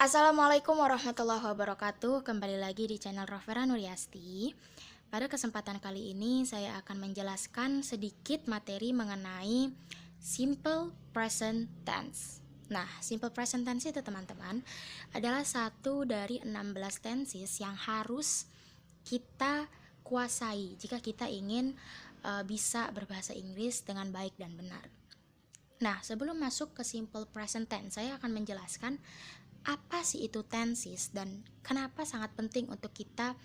Assalamualaikum warahmatullahi wabarakatuh. Kembali lagi di channel Rovera Nuriasti. Pada kesempatan kali ini saya akan menjelaskan sedikit materi mengenai simple present tense. Nah, simple present tense itu teman-teman adalah satu dari 16 tenses yang harus kita kuasai jika kita ingin bisa berbahasa Inggris dengan baik dan benar. Nah, sebelum masuk ke simple present tense, saya akan menjelaskan apa sih itu tenses dan kenapa sangat penting untuk kita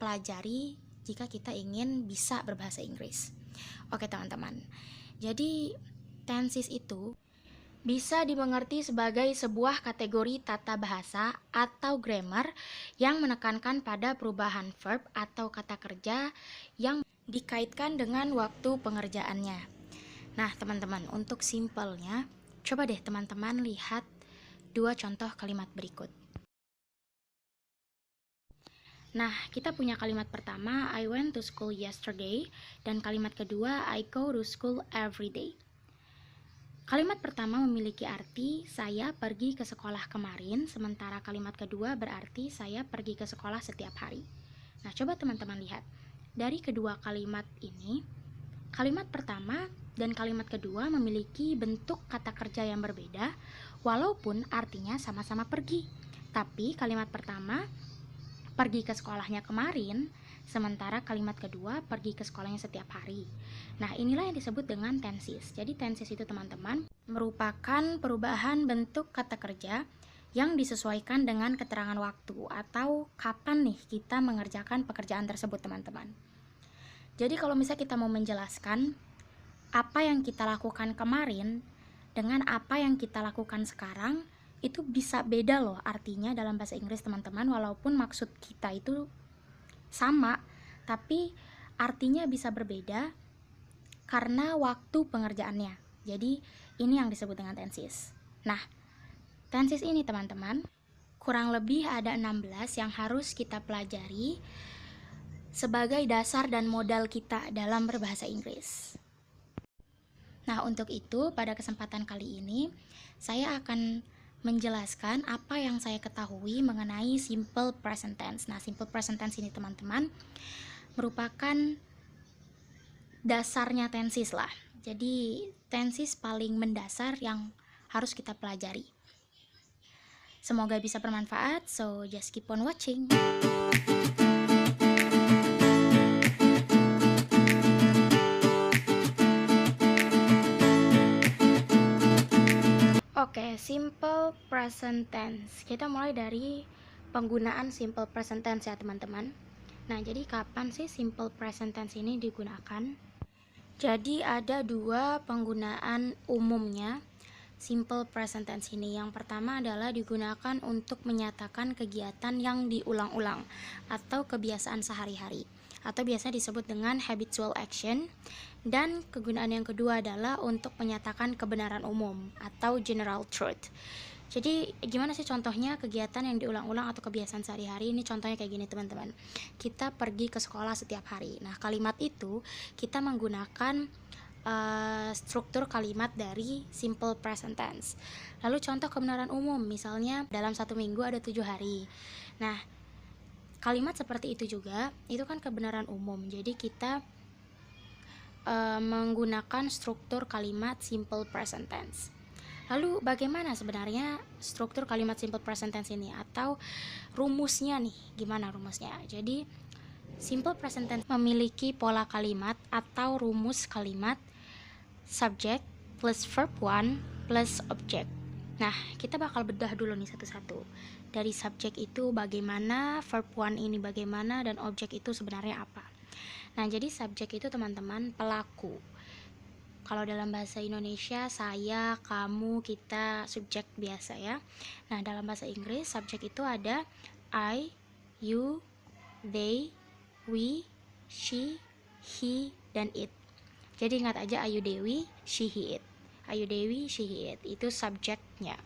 pelajari jika kita ingin bisa berbahasa Inggris. Oke teman-teman, jadi tenses itu bisa dimengerti sebagai sebuah kategori tata bahasa atau grammar yang menekankan pada perubahan verb atau kata kerja yang dikaitkan dengan waktu pengerjaannya. Nah teman-teman, untuk simpelnya, coba deh teman-teman lihat dua contoh kalimat berikut. Nah, kita punya kalimat pertama, I went to school yesterday, dan kalimat kedua, I go to school every day. Kalimat pertama memiliki arti saya pergi ke sekolah kemarin, sementara kalimat kedua berarti saya pergi ke sekolah setiap hari. Nah, coba teman-teman lihat. Dari kedua kalimat ini, kalimat pertama dan kalimat kedua memiliki bentuk kata kerja yang berbeda, walaupun artinya sama-sama pergi. Tapi kalimat pertama pergi ke sekolahnya kemarin, sementara kalimat kedua pergi ke sekolahnya setiap hari. Nah, inilah yang disebut dengan tenses. Jadi tenses itu teman-teman merupakan perubahan bentuk kata kerja yang disesuaikan dengan keterangan waktu atau kapan nih kita mengerjakan pekerjaan tersebut teman-teman. Jadi kalau misalnya kita mau menjelaskan apa yang kita lakukan kemarin dengan apa yang kita lakukan sekarang, itu bisa beda loh artinya dalam bahasa Inggris teman-teman, walaupun maksud kita itu sama, tapi artinya bisa berbeda karena waktu pengerjaannya. Jadi ini yang disebut dengan tenses. Nah, tenses ini teman-teman kurang lebih ada 16 yang harus kita pelajari sebagai dasar dan modal kita dalam berbahasa Inggris. Nah, untuk itu pada kesempatan kali ini saya akan menjelaskan apa yang saya ketahui mengenai simple present tense. Nah, simple present tense ini teman-teman merupakan dasarnya tenses lah. Jadi tenses paling mendasar yang harus kita pelajari. Semoga bisa bermanfaat, so just keep on watching. Oke, simple present tense. Kita mulai dari penggunaan simple present tense ya teman-teman. Nah, jadi kapan sih simple present tense ini digunakan? Jadi ada dua penggunaan umumnya simple present tense ini. Yang pertama adalah digunakan untuk menyatakan kegiatan yang diulang-ulang atau kebiasaan sehari-hari, atau biasa disebut dengan habitual action. Dan kegunaan yang kedua adalah untuk menyatakan kebenaran umum atau general truth. Jadi gimana sih contohnya kegiatan yang diulang-ulang atau kebiasaan sehari-hari? Ini contohnya kayak gini teman-teman. Kita pergi ke sekolah setiap hari. Nah, kalimat itu kita menggunakan struktur kalimat dari simple present tense. Lalu contoh kebenaran umum, misalnya dalam satu minggu ada 7 hari. Nah, kalimat seperti itu juga itu kan kebenaran umum. Jadi kita menggunakan struktur kalimat simple present tense. Lalu bagaimana sebenarnya struktur kalimat simple present tense ini, atau rumusnya nih, gimana rumusnya? Jadi simple present tense memiliki pola kalimat atau rumus kalimat subject plus verb 1 plus object. Nah, kita bakal bedah dulu nih satu-satu. Dari subject itu bagaimana, verb 1 ini bagaimana, dan object itu sebenarnya apa. Nah, jadi subject itu teman-teman pelaku. Kalau dalam bahasa Indonesia saya, kamu, kita, subjek biasa ya. Nah, dalam bahasa Inggris subjek itu ada I, you, they, we, she, he, dan it. Jadi ingat aja Ayu Dewi, she, he, it. Ayu Dewi, she, he, it. Itu subjeknya.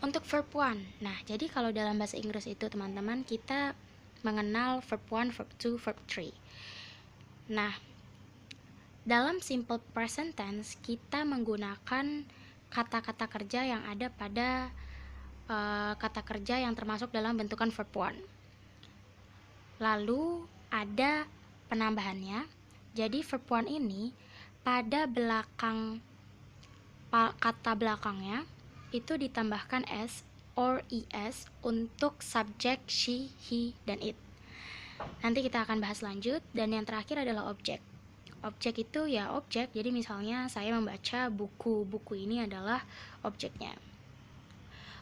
Untuk verb 1. Nah, jadi kalau dalam bahasa Inggris itu teman-teman kita mengenal verb 1, verb 2, verb 3. Nah, dalam simple present tense kita menggunakan kata-kata kerja yang ada pada kata kerja yang termasuk dalam bentukan verb one. Lalu ada penambahannya. Jadi verb one ini pada belakang kata belakangnya itu ditambahkan s or es untuk subjek she, he, dan it. Nanti kita akan bahas lanjut. Dan yang terakhir adalah objek. Objek itu ya objek, jadi misalnya saya membaca buku ini adalah objeknya.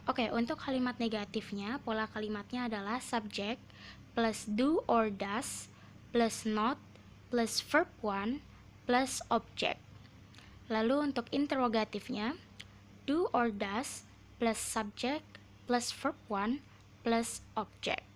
Oke, untuk kalimat negatifnya, pola kalimatnya adalah subject plus do or does plus not plus verb one plus object. Lalu untuk interrogatifnya, do or does plus subject plus verb one plus object.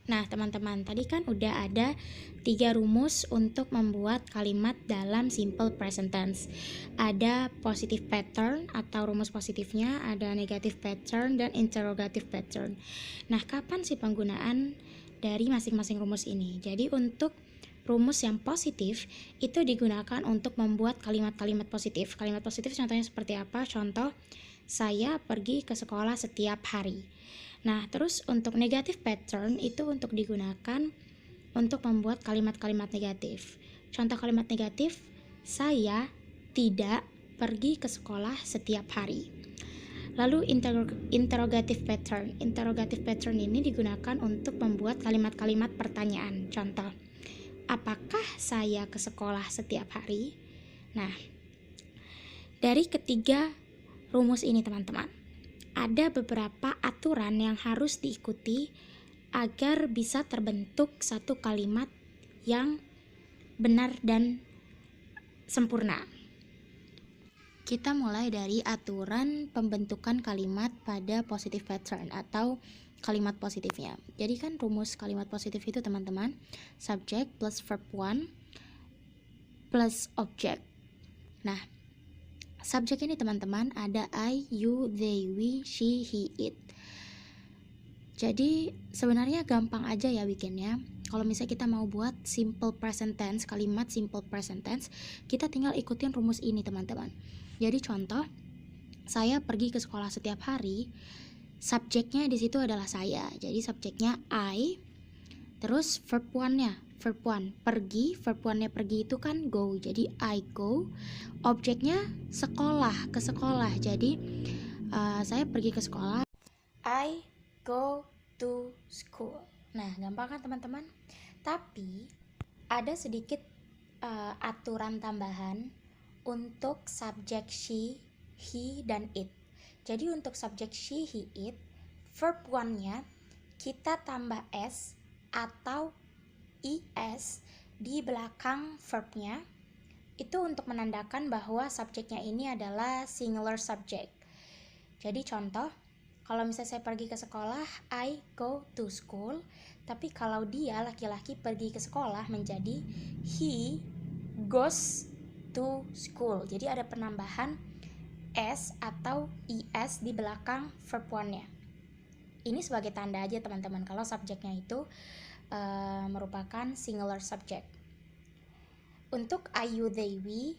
Nah, teman-teman, tadi kan udah ada 3 rumus untuk membuat kalimat dalam simple present tense. Ada positive pattern atau rumus positifnya, ada negative pattern, dan interrogative pattern. Nah, kapan sih penggunaan dari masing-masing rumus ini? Jadi, untuk rumus yang positif itu digunakan untuk membuat kalimat-kalimat positif. Kalimat positif contohnya seperti apa? Contoh, saya pergi ke sekolah setiap hari. Nah, terus untuk negative pattern itu untuk digunakan untuk membuat kalimat-kalimat negatif. Contoh kalimat negatif, saya tidak pergi ke sekolah setiap hari. Lalu interrogative pattern. Interrogative pattern ini digunakan untuk membuat kalimat-kalimat pertanyaan. Contoh, apakah saya ke sekolah setiap hari? Nah, dari ketiga rumus ini teman-teman, ada beberapa aturan yang harus diikuti agar bisa terbentuk satu kalimat yang benar dan sempurna. Kita mulai dari aturan pembentukan kalimat pada positive pattern atau kalimat positifnya. Jadi kan rumus kalimat positif itu teman-teman, subject plus verb one plus object. Nah, subjek ini teman-teman ada I, you, they, we, she, he, it. Jadi sebenarnya gampang aja ya bikinnya. Kalau misalnya kita mau buat simple present tense, kalimat simple present tense, kita tinggal ikutin rumus ini teman-teman. Jadi contoh, saya pergi ke sekolah setiap hari. Subjeknya di situ adalah saya. Jadi subjeknya I. Terus verb one-nya, verb one, pergi, verb one-nya pergi itu kan go, jadi I go. Objeknya sekolah, ke sekolah, jadi saya pergi ke sekolah, I go to school. Nah, gampang kan teman-teman? Tapi ada sedikit aturan tambahan untuk subjek she, he, dan it. Jadi untuk subjek she, he, it, verb one-nya kita tambah s atau es di belakang verbnya itu untuk menandakan bahwa subjeknya ini adalah singular subject. Jadi contoh, kalau misalnya saya pergi ke sekolah, I go to school, tapi kalau dia laki-laki pergi ke sekolah menjadi he goes to school. Jadi ada penambahan s atau es di belakang verb one-nya. Ini sebagai tanda aja teman-teman kalau subjeknya itu merupakan singular subject. Untuk I, you, they, we,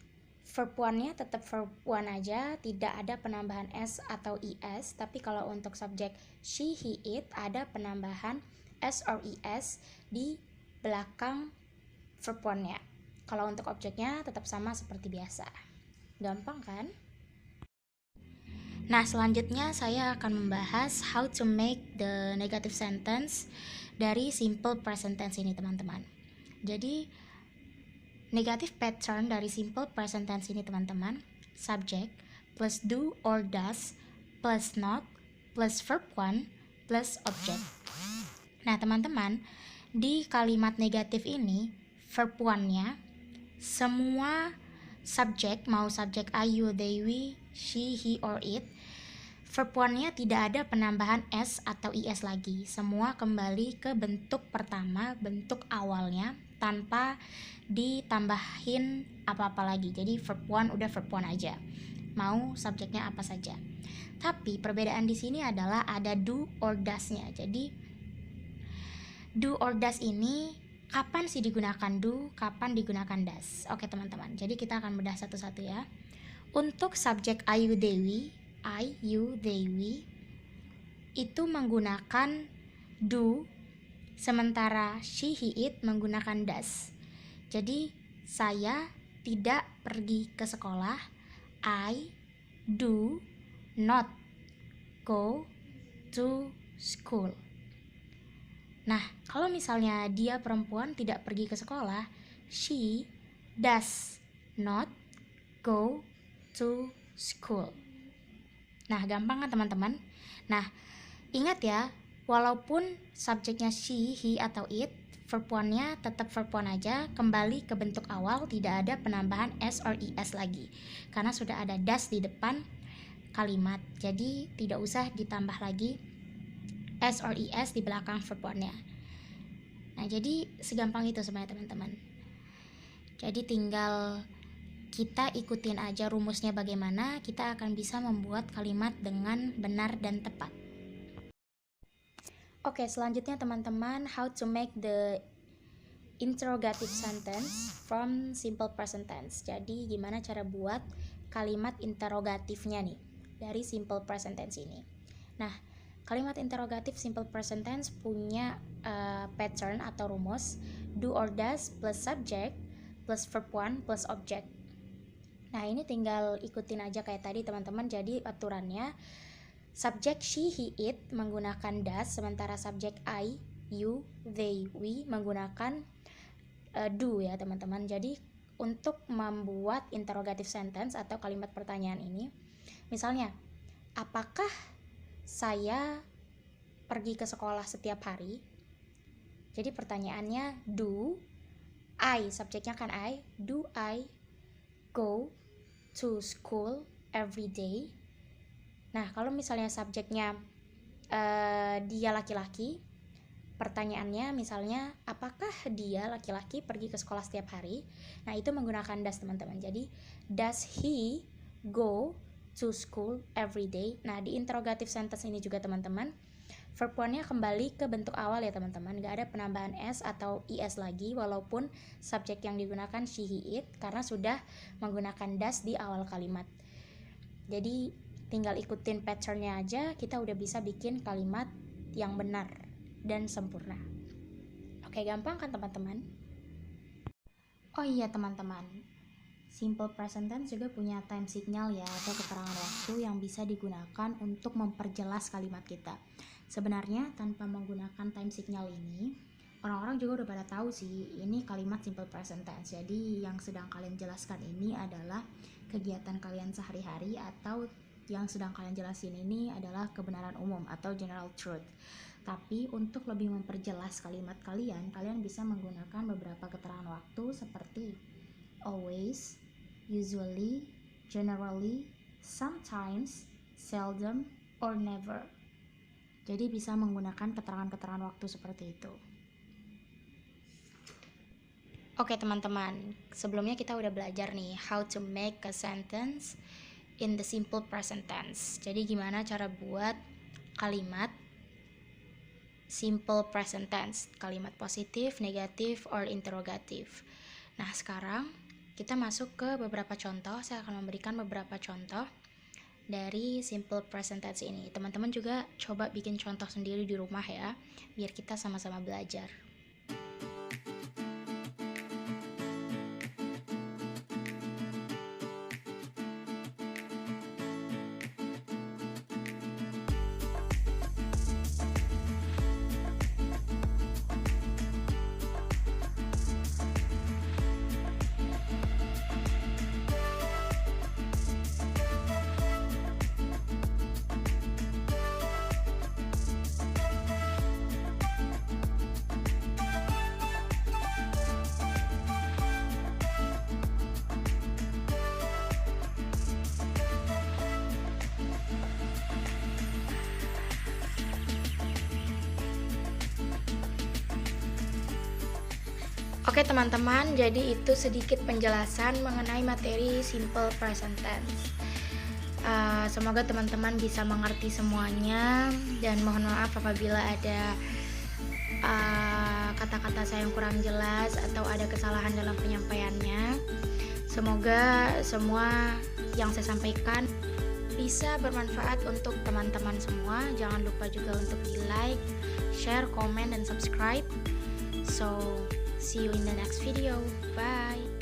verb one-nya tetap verb one aja, tidak ada penambahan s atau es. Tapi kalau untuk subjek she, he, it ada penambahan s or es di belakang verb one-nya. Kalau untuk objeknya tetap sama seperti biasa. Gampang kan? Nah, selanjutnya saya akan membahas how to make the negative sentence dari simple present tense ini teman-teman. Jadi negative pattern dari simple present tense ini teman-teman, subject plus do or does plus not plus verb one plus object. Nah teman-teman, di kalimat negatif ini verb one-nya semua subjek, mau subjek I, you, they, we, she, he, or it, verb one-nya tidak ada penambahan s atau es lagi. Semua kembali ke bentuk pertama, bentuk awalnya, tanpa ditambahin apa-apa lagi. Jadi verb one udah verb one aja. Mau subjeknya apa saja. Tapi perbedaan di sini adalah ada do or does-nya. Jadi do or does ini kapan sih digunakan do, kapan digunakan does? Oke teman-teman, jadi kita akan bedah satu-satu ya. Untuk subjek I, you, they, we, itu menggunakan do, sementara she, he, it menggunakan does. Jadi saya tidak pergi ke sekolah. I do not go to school. Nah, kalau misalnya dia perempuan tidak pergi ke sekolah, she does not go to school. Nah, gampang kan teman-teman? Nah, ingat ya, walaupun subjeknya she, he, atau it, verb one-nya tetap verb one aja, kembali ke bentuk awal, tidak ada penambahan s or es lagi, karena sudah ada does di depan kalimat. Jadi tidak usah ditambah lagi s or es di belakang verb one-nya. Nah, jadi segampang itu sebenarnya teman-teman. Jadi tinggal kita ikutin aja rumusnya bagaimana, kita akan bisa membuat kalimat dengan benar dan tepat. Oke, selanjutnya teman-teman, how to make the interrogative sentence from simple present tense. Jadi gimana cara buat kalimat interrogatifnya nih dari simple present tense ini. Nah, kalimat interrogatif simple present tense punya pattern atau rumus do or does plus subject plus verb one plus object. Nah, ini tinggal ikutin aja kayak tadi teman-teman. Jadi aturannya, subjek she, he, it menggunakan does, sementara subjek I, you, they, we menggunakan do ya teman-teman. Jadi untuk membuat interrogative sentence atau kalimat pertanyaan ini, misalnya, apakah saya pergi ke sekolah setiap hari? Jadi pertanyaannya, do I, subjeknya kan I, do I go to school every day? Nah, kalau misalnya subjeknya dia laki-laki, pertanyaannya misalnya, apakah dia laki-laki pergi ke sekolah setiap hari? Nah, itu menggunakan does teman-teman. Jadi, does he go to school every day? Nah, di interrogative sentence ini juga teman-teman, verb one-nya kembali ke bentuk awal ya teman-teman. Gak ada penambahan s atau es lagi, walaupun subjek yang digunakan she, he, it, karena sudah menggunakan does di awal kalimat. Jadi tinggal ikutin pattern-nya aja, kita udah bisa bikin kalimat yang benar dan sempurna. Oke, gampang kan teman-teman? Oh iya teman-teman, simple present tense juga punya time signal ya, atau keterangan waktu yang bisa digunakan untuk memperjelas kalimat kita. Sebenarnya tanpa menggunakan time signal ini, orang-orang juga udah pada tahu sih, ini kalimat simple present tense. Jadi yang sedang kalian jelaskan ini adalah kegiatan kalian sehari-hari, atau yang sedang kalian jelasin ini adalah kebenaran umum atau general truth. Tapi untuk lebih memperjelas kalimat kalian, kalian bisa menggunakan beberapa keterangan waktu seperti always, usually, generally, sometimes, seldom, or never. Jadi bisa menggunakan keterangan-keterangan waktu seperti itu. Oke teman-teman, sebelumnya kita udah belajar nih how to make a sentence in the simple present tense. Jadi gimana cara buat kalimat simple present tense, kalimat positif, negatif, or interrogatif. Nah, sekarang kita masuk ke beberapa contoh. Saya akan memberikan beberapa contoh dari simple present tense ini. Teman-teman juga coba bikin contoh sendiri di rumah ya, biar kita sama-sama belajar. Oke teman-teman, jadi itu sedikit penjelasan mengenai materi simple present tense. Semoga teman-teman bisa mengerti semuanya, dan mohon maaf apabila ada kata-kata saya yang kurang jelas atau ada kesalahan dalam penyampaiannya. Semoga semua yang saya sampaikan bisa bermanfaat untuk teman-teman semua. Jangan lupa juga untuk di like, share, comment, dan subscribe. So see you in the next video. Bye.